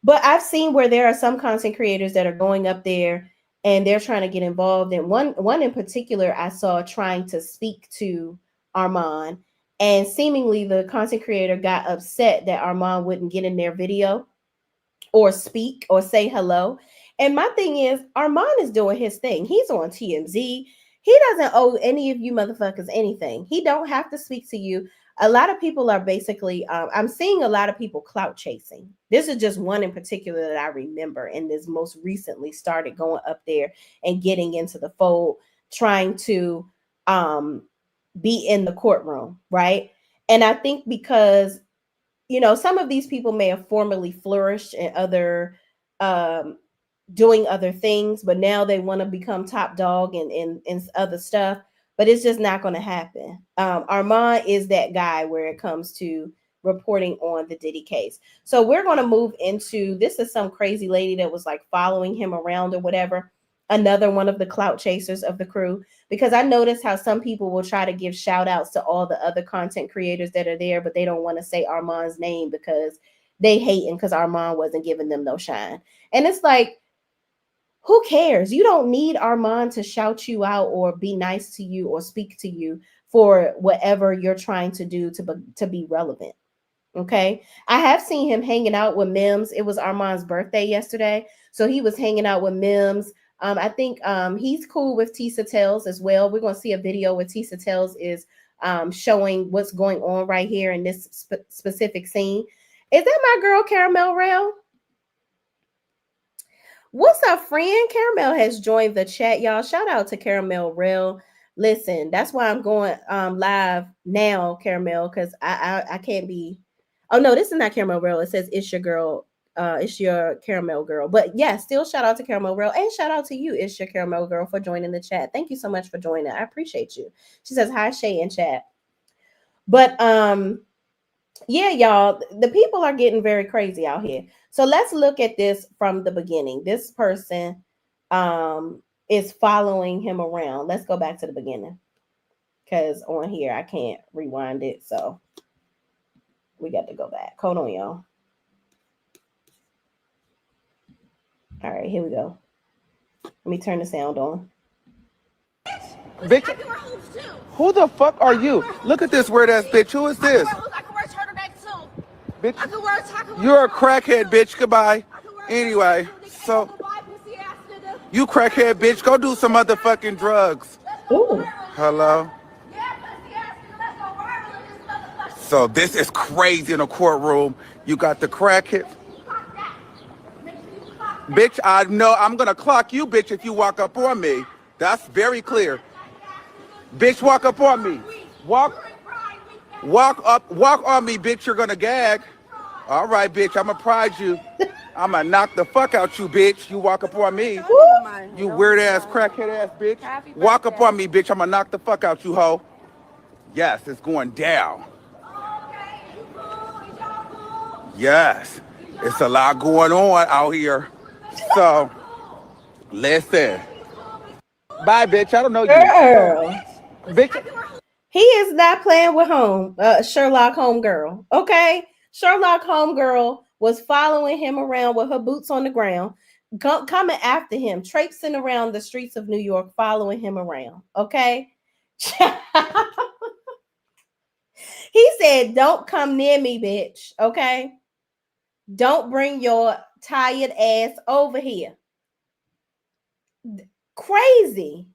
But I've seen where there are some content creators that are going up there and they're trying to get involved. And one in particular I saw trying to speak to Armon, and seemingly the content creator got upset that Armon wouldn't get in their video or speak or say hello. And my thing is, Armon is doing his thing. He's on TMZ. He doesn't owe any of you motherfuckers anything. He don't have to speak to you. A lot of people are basically, I'm seeing a lot of people clout chasing. This is just one in particular that I remember, and this most recently started going up there and getting into the fold, trying to be in the courtroom, right? And I think because, you know, some of these people may have formerly flourished in other doing other things, but now they want to become top dog and other stuff, but it's just not going to happen. Armon is that guy where it comes to reporting on the Diddy case. So we're going to move into, this is some crazy lady that was like following him around or whatever. Another one of the clout chasers of the crew, because I noticed how some people will try to give shout outs to all the other content creators that are there, but they don't want to say Armon's name because they hating because Armon wasn't giving them no shine. And it's like, who cares? You don't need Armon to shout you out or be nice to you or speak to you for whatever you're trying to do to be relevant. Okay. I have seen him hanging out with Mims. It was Armon's birthday yesterday, so he was hanging out with Mims. I think he's cool with Tisa Tells as well. We're going to see a video where Tisa Tells is showing what's going on right here in this specific scene. Is that my girl, Caramel Rail? What's up, friend? Caramel has joined the chat, y'all. Shout out to Caramel Rail. Listen, that's why I'm going live now, Caramel, because I can't be. Oh no, this is not Caramel Rail. It says it's your girl. It's your Caramel girl. But yeah, still shout out to Caramel Rail, and shout out to you, it's your Caramel girl, for joining the chat. Thank you so much for joining. I appreciate you. She says hi, Shay, in chat. But yeah, y'all, the people are getting very crazy out here. So let's look at this from the beginning. This person is following him around. Let's go back to the beginning, because on here I can't rewind it. So we got to go back. Hold on, y'all. All right, here we go. Let me turn the sound on. Bitch, who the fuck are you? Look at this weird ass bitch. Who is this? Bitch, you're a crackhead, bitch. Goodbye. Anyway, so you crackhead, bitch. Go do some motherfucking drugs. Ooh. Hello. So this is crazy in a courtroom. You got the crackhead. Bitch, I know I'm gonna clock you, bitch, if you walk up on me. That's very clear. Bitch, walk up on me. Walk on me, bitch, you're gonna gag. All right, bitch, I'ma pride you. I'ma knock the fuck out you, bitch. You walk up on me. You weird ass, crackhead ass bitch. Walk up on me, bitch, I'ma knock the fuck out you, hoe. Yes, it's going down. Yes, it's a lot going on out here. So, listen. Bye, bitch. I don't know you. Girl. Bitch. He is not playing with Sherlock Homegirl. Okay? Sherlock Homegirl was following him around with her boots on the ground, coming after him, traipsing around the streets of New York, following him around. Okay? He said, don't come near me, bitch. Okay? Don't bring your tired ass over here. Crazy.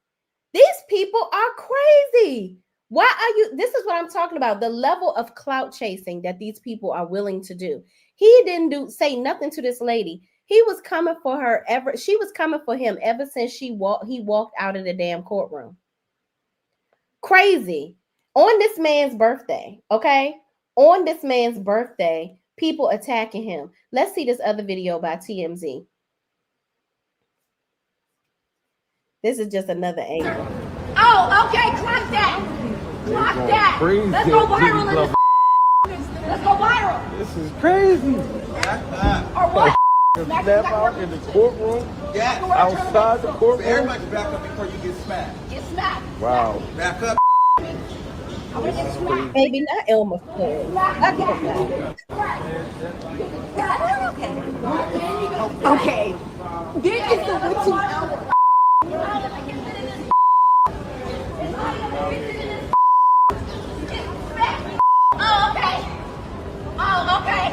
These people are crazy. Why are you? This is what I'm talking about. The level of clout chasing that these people are willing to do. He didn't say nothing to this lady. He was coming for her ever. She was coming for him ever since he walked out of the damn courtroom. Crazy. On this man's birthday, okay? On this man's birthday, people attacking him. Let's see this other video by TMZ. This is just another angle. Oh, okay, clock that. Clock that. Let's go viral in this. Let's go viral. This is crazy. Or what? Snap out in the courtroom. Yeah. Outside the courtroom. Everybody back up before you get smacked. Get smacked. Wow. Back up. I want to get smacked. Baby, not Elma Fudd. Okay. This is the Oh, okay.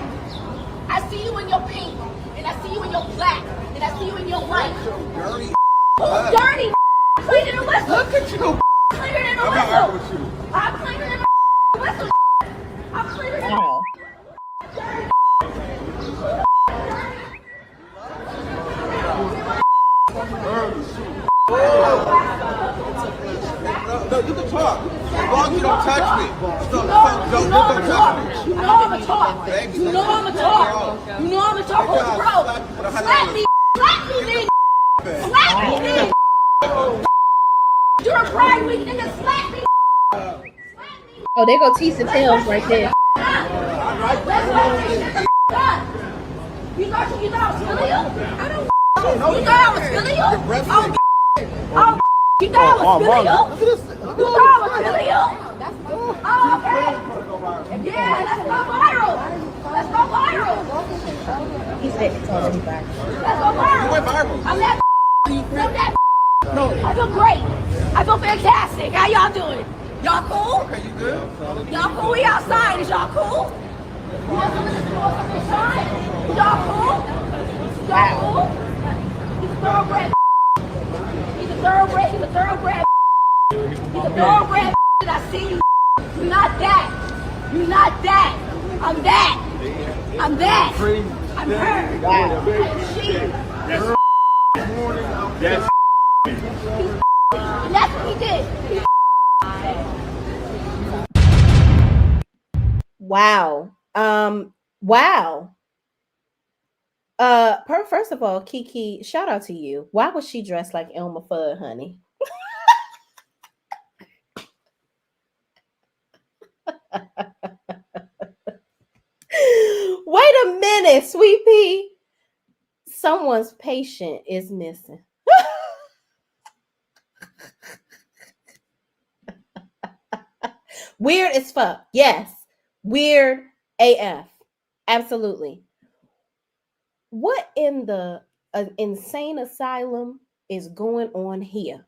I see you in your pink, and I see you in your black, and I see you in your white. Dirty. Who's dirty? Cleaner than whistle. Look at you. Cleaner than a I'm not whistle. arguing with you. I'm cleaner than a whistle. I'm cleaner than Wow. No, you can talk. As long as you don't touch me. Don't touch me. You know I'm a talk. You know I'm a talk. You know I'm a talk. Oh, bro. Slap me. Slap me, nigga. Slap me, nigga. You're a pride week, nigga. Slap me. Oh, there go Tisa Tails right there. You thought I was feeling you? I don't. You thought I was feeling you? Oh, you thought I was feeling you? You thought I was feeling you? Oh, okay. Yeah, let's go viral. Let's go viral. He said it's already back. Let's go viral. You went viral. I'm that. No, I feel great. I feel fantastic. How y'all doing? Y'all cool? Okay, you good? Y'all cool? We outside. Is y'all cool? You want some of this more something shine? Y'all cool? Y'all cool? He's a thoroughbred. He's a thoroughbred. He's a thoroughbred. He's a thoroughbred. And I see you. You're not that. You're not that. I'm that. I'm that. I'm her. I'm she. Yes. And that's what he did. Wow. Wow. First of all, Kiki, shout out to you. Why was she dressed like Elma Fudd, honey? Wait a minute, Sweet Pea. Someone's patient is missing. Weird as fuck. Yes. Weird AF. Absolutely. What in the insane asylum is going on here?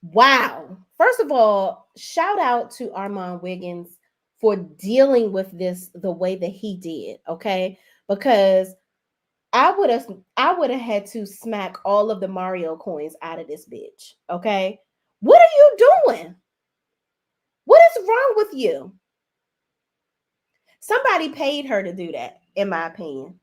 Wow. First of all, shout out to Armon Wiggins for dealing with this the way that he did, okay? Because I would have had to smack all of the Mario coins out of this bitch, okay? What are you doing? What is wrong with you? Somebody paid her to do that, in my opinion.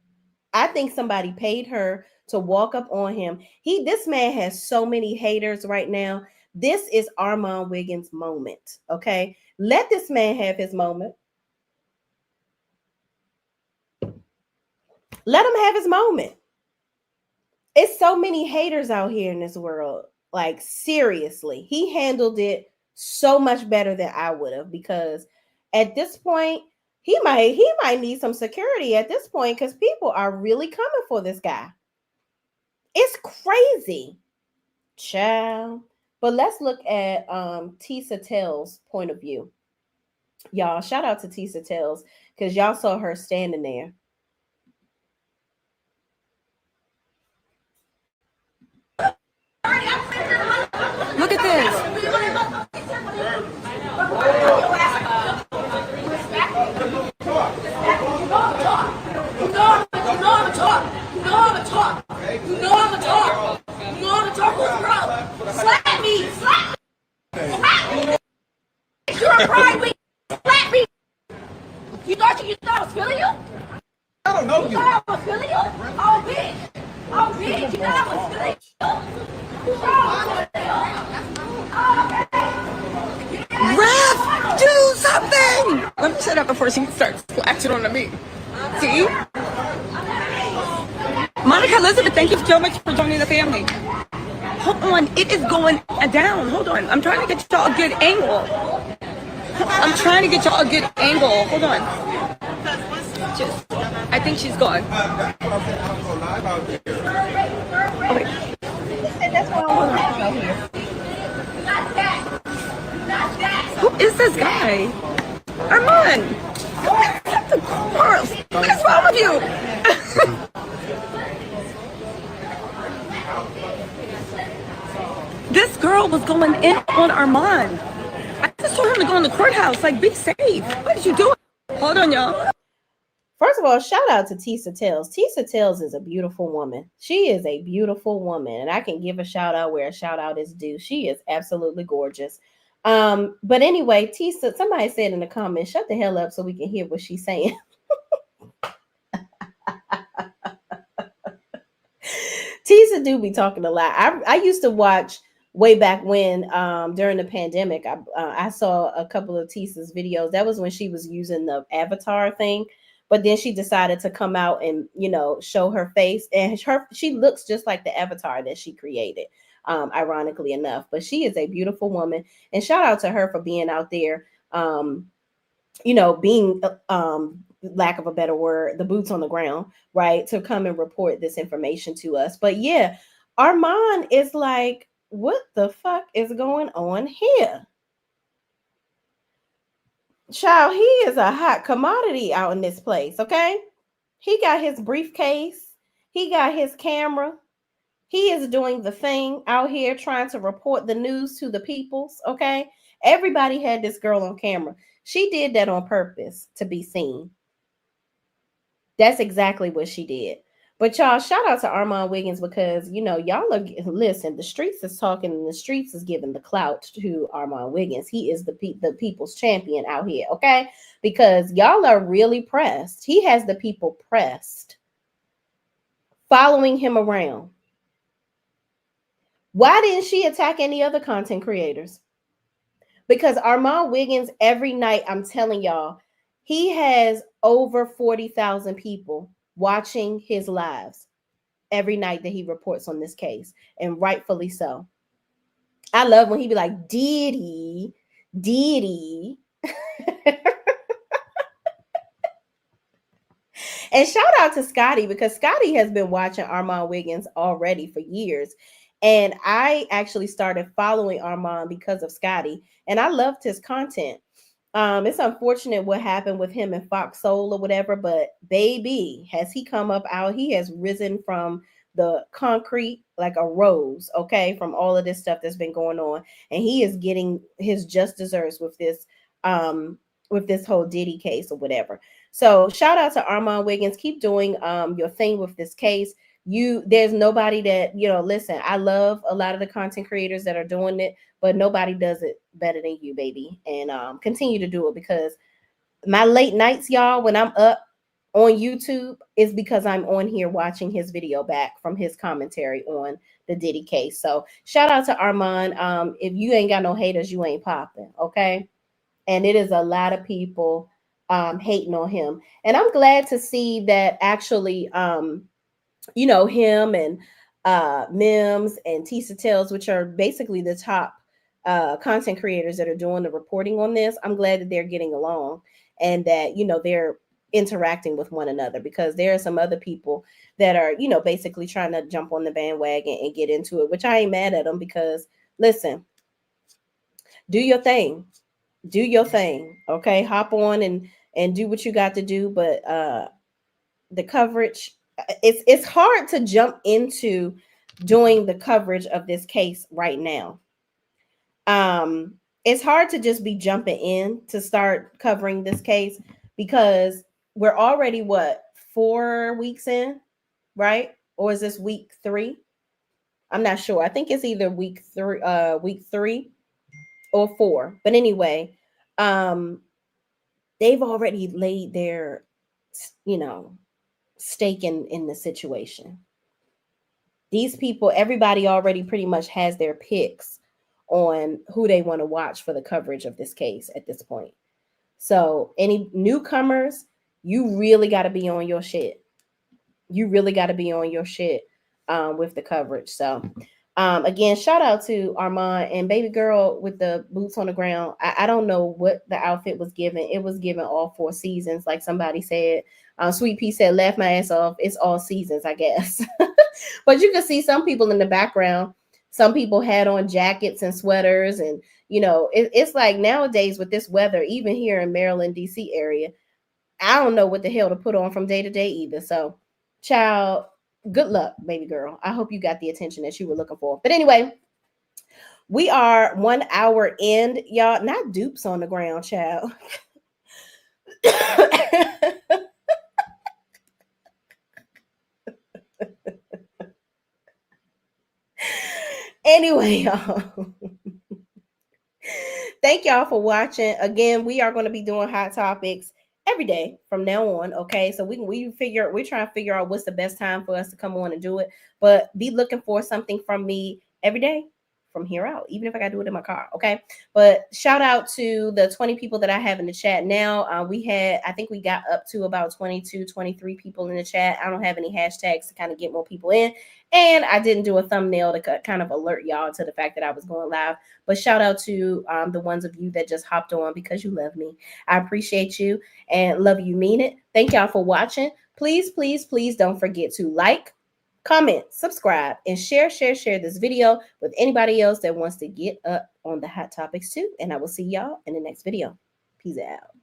I think somebody paid her to walk up on him. This man has so many haters right now. This is Armon Wiggins' moment, okay? Let this man have his moment. Let him have his moment. It's so many haters out here in this world. Like, seriously, he handled it so much better than I would have, because at this point, he might need some security at this point, because people are really coming for this guy. It's crazy, child. But let's look at Tisa Tails' point of view. Y'all, shout out to Tisa Tails, because y'all saw her standing there. Look at this. Slap me! Slap me! Slap me! You're a pride week! Slap me! You thought I was feeling you? I don't know you. You thought I was feeling you? Oh, bitch. Oh, bitch. You thought I was feeling you? Ref, do something! Let me shut up before she starts flashing on me. See? Monica Elizabeth, thank you so much for joining the family. Hold on, it is going down. Hold on, I'm trying to get y'all a good angle. Hold on. I think she's gone. Okay. That's why I want here. Who is this guy? Armon! What is wrong with you? This girl was going in on Armon. I just told him to go in the courthouse. Like, be safe. What did you do? Hold on, y'all. First of all, shout out to Tisa Tells. Tisa Tells is a beautiful woman. She is a beautiful woman, and I can give a shout out where a shout out is due. She is absolutely gorgeous. But anyway, Tisa, somebody said in the comments, shut the hell up so we can hear what she's saying. Tisa do be talking a lot. I used to watch way back when, during the pandemic. I saw a couple of Tisa's videos. That was when she was using the avatar thing. But then she decided to come out and, show her face. And she looks just like the avatar that she created, ironically enough. But she is a beautiful woman. And shout out to her for being out there, being, lack of a better word, the boots on the ground, right? To come and report this information to us. But yeah, Armon is like, what the fuck is going on here? Child, he is a hot commodity out in this place, okay? He got his briefcase. He got his camera. He is doing the thing out here trying to report the news to the peoples, okay? Everybody had this girl on camera. She did that on purpose to be seen. That's exactly what she did. But y'all, shout out to Armon Wiggins because, y'all are, listen, the streets is talking and the streets is giving the clout to Armon Wiggins. He is the people's champion out here, okay? Because y'all are really pressed. He has the people pressed, following him around. Why didn't she attack any other content creators? Because Armon Wiggins, every night, I'm telling y'all, he has over 40,000 people watching his lives every night that he reports on this case, and rightfully so. I love when he be like, Diddy. And shout out to Scotty, because Scotty has been watching Armon Wiggins already for years. And I actually started following Armon because of Scotty, and I loved his content. It's unfortunate what happened with him and Fox Soul or whatever, but baby, has he come up out. He has risen from the concrete like a rose, okay, from all of this stuff that's been going on. And he is getting his just desserts with this whole Diddy case or whatever. So shout out to Armon Wiggins. Keep doing your thing with this case. There's nobody that, listen, I love a lot of the content creators that are doing it, but nobody does it better than you, baby. And continue to do it, because my late nights, y'all, when I'm up on YouTube, is because I'm on here watching his video back from his commentary on the Diddy case. So shout out to Armon. If you ain't got no haters, you ain't popping, okay? And it is a lot of people hating on him. And I'm glad to see that actually, him and Mims and Tisa Tells, which are basically the top content creators that are doing the reporting on this. I'm glad that they're getting along and that, they're interacting with one another, because there are some other people that are, basically trying to jump on the bandwagon and get into it, which I ain't mad at them, because listen, do your thing, okay? Hop on and do what you got to do. But the coverage, it's hard to jump into doing the coverage of this case right now. It's hard to just be jumping in to start covering this case, because we're already 4 weeks in, right? Or is this week 3? I'm not sure. I think it's either week 3 or 4. But anyway, they've already laid their, stake in the situation. These people, everybody already pretty much has their picks on who they want to watch for the coverage of this case at this point. So any newcomers, you really got to be on your shit. You really got to be on your shit with the coverage. So again, shout out to Armon and baby girl with the boots on the ground. I don't know what the outfit was given. It was given all 4 seasons, like somebody said. Sweet Pea said, laugh my ass off. It's all seasons, I guess. But you can see some people in the background. Some people had on jackets and sweaters. And, you know, it's like nowadays with this weather, even here in Maryland, D.C. area, I don't know what the hell to put on from day to day either. So, child, good luck, baby girl. I hope you got the attention that you were looking for. But anyway, we are 1 hour in, y'all. Not dupes on the ground, child. Anyway, y'all. Thank y'all for watching. Again, we are going to be doing hot topics every day from now on. Okay, so we're trying to figure out what's the best time for us to come on and do it. But be looking for something from me every day from here out, even if I gotta do it in my car. Okay, but shout out to the 20 people that I have in the chat now. I think we got up to about 22, 23 people in the chat. I don't have any hashtags to kind of get more people in, and I didn't do a thumbnail to kind of alert y'all to the fact that I was going live. But shout out to the ones of you that just hopped on because you love me. I appreciate you and love you, mean it. Thank y'all for watching. Please, please, please don't forget to like, comment, subscribe, and share this video with anybody else that wants to get up on the hot topics too. And I will see y'all in the next video. Peace out.